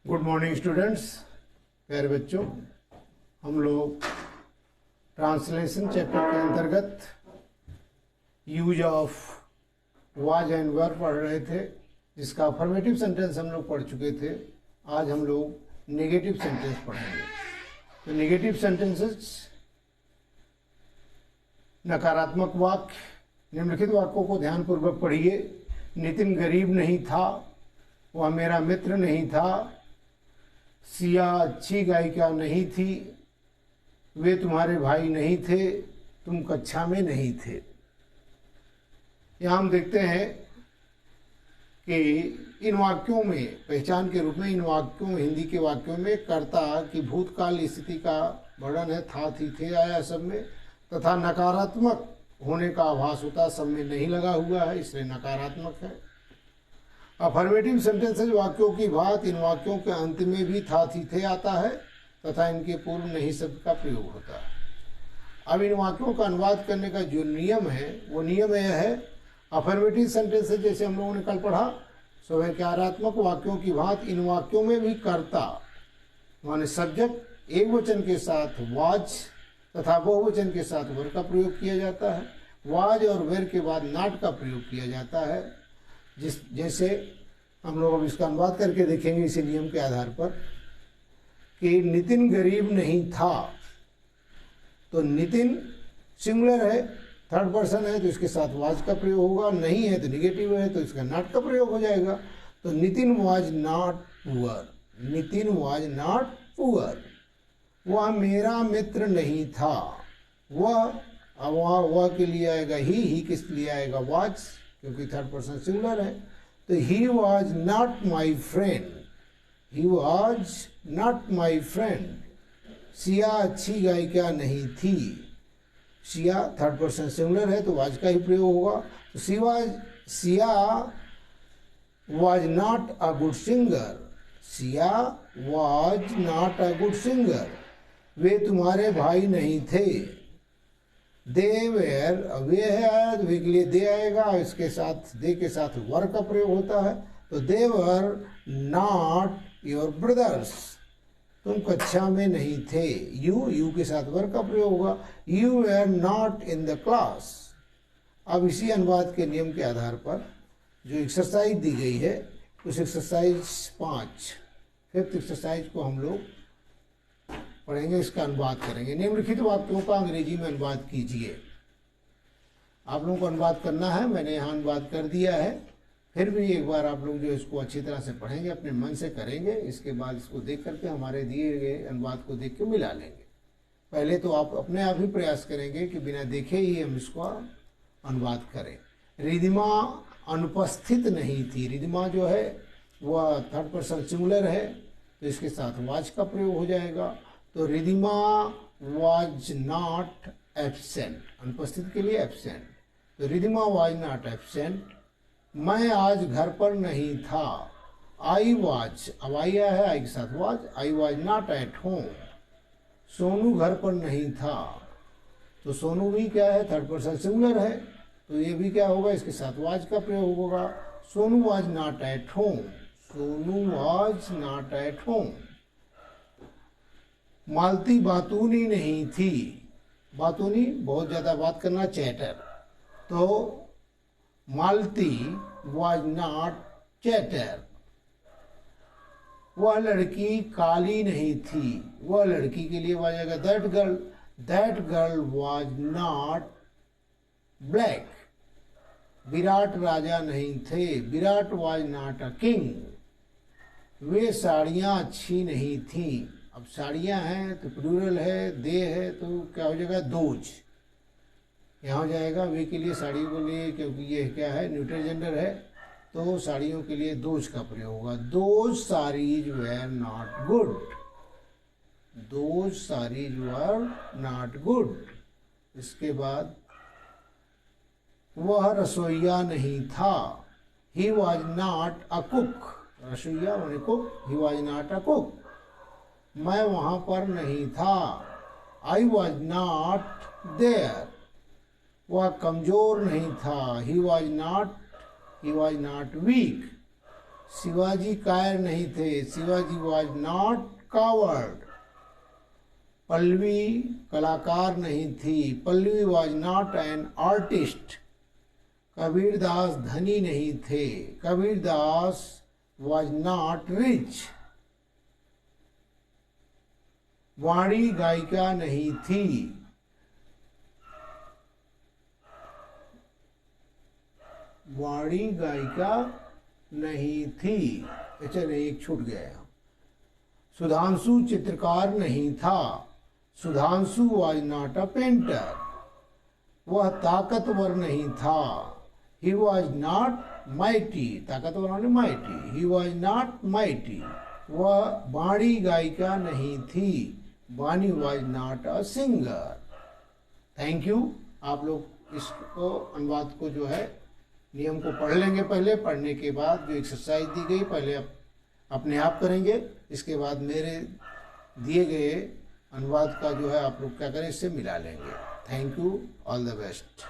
Good morning students, प्यारे बच्चों। हम लोग ट्रांसलेशन चैप्टर के अंतर्गत यूज ऑफ वाज एंड वर पढ़ रहे थे, जिसका अफर्मेटिव सेंटेंस हम लोग पढ़ चुके थे। आज हम लोग नेगेटिव सेंटेंस पढ़ेंगे। तो नेगेटिव सेंटेंसेस, नकारात्मक वाक्य, निम्नलिखित वाक्यों को ध्यानपूर्वक पढ़िए। नितिन गरीब नहीं था, वह मेरा मित्र नहीं था। सिया अच्छी गायिका नहीं थी, वे तुम्हारे भाई नहीं थे, तुम कक्षा में नहीं थे। यहाँ हम देखते हैं कि इन वाक्यों में पहचान के रूप में, इन वाक्यों में, हिंदी के वाक्यों में कर्ता की भूतकाल स्थिति का वर्णन है। था, थी, थे आया सब में, तथा नकारात्मक होने का आभास होता सब में नहीं लगा हुआ है, इसलिए नकारात्मक है। अफर्मेटिव सेंटेंसेज वाक्यों की बात इन वाक्यों के अंत में भी था, थी, थे आता है तथा इनके पूर्व नहीं शब्द का प्रयोग होता है। अब इन वाक्यों का अनुवाद करने का जो नियम है, वो नियम यह है, अफर्मेटिव सेंटेंसेज जैसे हम लोगों ने कल पढ़ा, स्वव्याख्यात्मक वाक्यों की बात इन वाक्यों में भी कर्ता माने सब्जेक्ट एक वचन के साथ वाज तथा बहुवचन के साथ वर का प्रयोग किया जाता है। वाज और वेर के बाद नाट का प्रयोग किया जाता है। जैसे हम लोग अब इसका अनुवाद करके देखेंगे इसी नियम के आधार पर कि नितिन गरीब नहीं था, तो नितिन सिंगुलर है, थर्ड पर्सन है, तो इसके साथ वाज का प्रयोग होगा। नहीं है तो निगेटिव है, तो इसका नॉट का प्रयोग हो जाएगा। तो Nitin was not poor, Nitin was not poor. वह मेरा मित्र नहीं था। वह के लिए आएगा ही किस लिए आएगा वाज, क्योंकि थर्ड पर्सन सिंगुलर है। तो ही was not my friend, he was not my friend. Siya अच्छी गायिका नहीं थी। सिया थर्ड पर्सन सिंगुलर है, तो वाज का ही प्रयोग होगा। तो Siya was not a good singer, Siya was not a good singer. वे तुम्हारे भाई नहीं थे। दे वेर, वे है, वे के लिए दे आएगा, इसके साथ दे के साथ वर का प्रयोग होता है। तो दे वर नॉट योर ब्रदर्स, तुम कक्षा में नहीं थे। यू के साथ वर का प्रयोग होगा। You were not in the class. अब इसी अनुवाद के नियम के आधार पर जो एक्सरसाइज दी गई है, उस एक्सरसाइज 5 फिफ्थ एक्सरसाइज को हम लोग पढ़ेंगे, इसका अनुवाद करेंगे। निम्नलिखित वाक्यों का अंग्रेजी में अनुवाद कीजिए। आप लोगों को अनुवाद करना है, मैंने यहाँ अनुवाद कर दिया है। फिर भी एक बार आप लोग जो इसको अच्छी तरह से पढ़ेंगे, अपने मन से करेंगे। इसके बाद इसको देख करके हमारे दिए गए अनुवाद को देख के मिला लेंगे। पहले तो आप अपने आप ही प्रयास करेंगे कि बिना देखे ही हम इसको अनुवाद करें। रिधिमा अनुपस्थित नहीं थी। रिधिमा जो है वह थर्ड पर्सन सिंगुलर है, तो इसके साथ वाज का प्रयोग हो जाएगा। तो रिधिमा वाज नॉट एब्सेंट, अनुपस्थित के लिए एब्सेंट। तो रिधिमा वाज नॉट एब्सेंट। मैं आज घर पर नहीं था। आई वाज, अब आई आया है, आई के साथ was. I was not at home. Sonu घर पर नहीं था। तो सोनू भी क्या है, थर्ड पर्सन सिंगुलर है, तो ये भी क्या होगा, इसके साथ वाज का प्रयोग होगा। Sonu was not at home, Sonu was not at home. Malti बातूनी नहीं थी। बातूनी बहुत ज़्यादा बात करना, चैटर। तो मालती वाज नॉट चैटर। वह लड़की काली नहीं थी। वह लड़की के लिए वाज आएगा that girl was not black. Virat राजा नहीं थे। Virat was not a king. वे साड़ियाँ अच्छी नहीं थीं। अब साड़ियाँ हैं तो प्लूरल है, दे है तो क्या हो जाएगा, दोज। यहाँ हो जाएगा वे के लिए, साड़ियों के लिए, क्योंकि ये क्या है, न्यूट्रल जेंडर है, तो साड़ियों के लिए दोज का प्रयोग होगा। Those saris were not good. Those saris were not good. इसके बाद वह रसोइया नहीं था। He was not a cook. रसोइया माने cook, he was not a cook. मैं वहां पर नहीं था। I was not there. वह कमजोर नहीं था। He was not weak. Shivaji कायर नहीं थे, Shivaji was not coward. Pallavi कलाकार नहीं थी, Pallavi was not an artist. Kabirdas धनी नहीं थे, कबीरदास वॉज नॉट रिच। वाणी गायिका नहीं थी, वाणी गायिका नहीं थी। अच्छा नहीं, एक छूट गया। सुधांशु चित्रकार नहीं था, Sudhanshu was not a painter. वह ताकतवर नहीं था, ही वॉज नॉट माइटी। ताकतवर माने mighty, he was not mighty. वह वाणी गायिका नहीं थी, Vani was not a singer. Thank you. आप लोग इसको अनुवाद को जो है नियम को पढ़ लेंगे पहले, पढ़ने के बाद जो एक्सरसाइज दी गई पहले अपने आप करेंगे, इसके बाद मेरे दिए गए अनुवाद का जो है आप लोग क्या करें इससे मिला लेंगे। Thank you, all the best.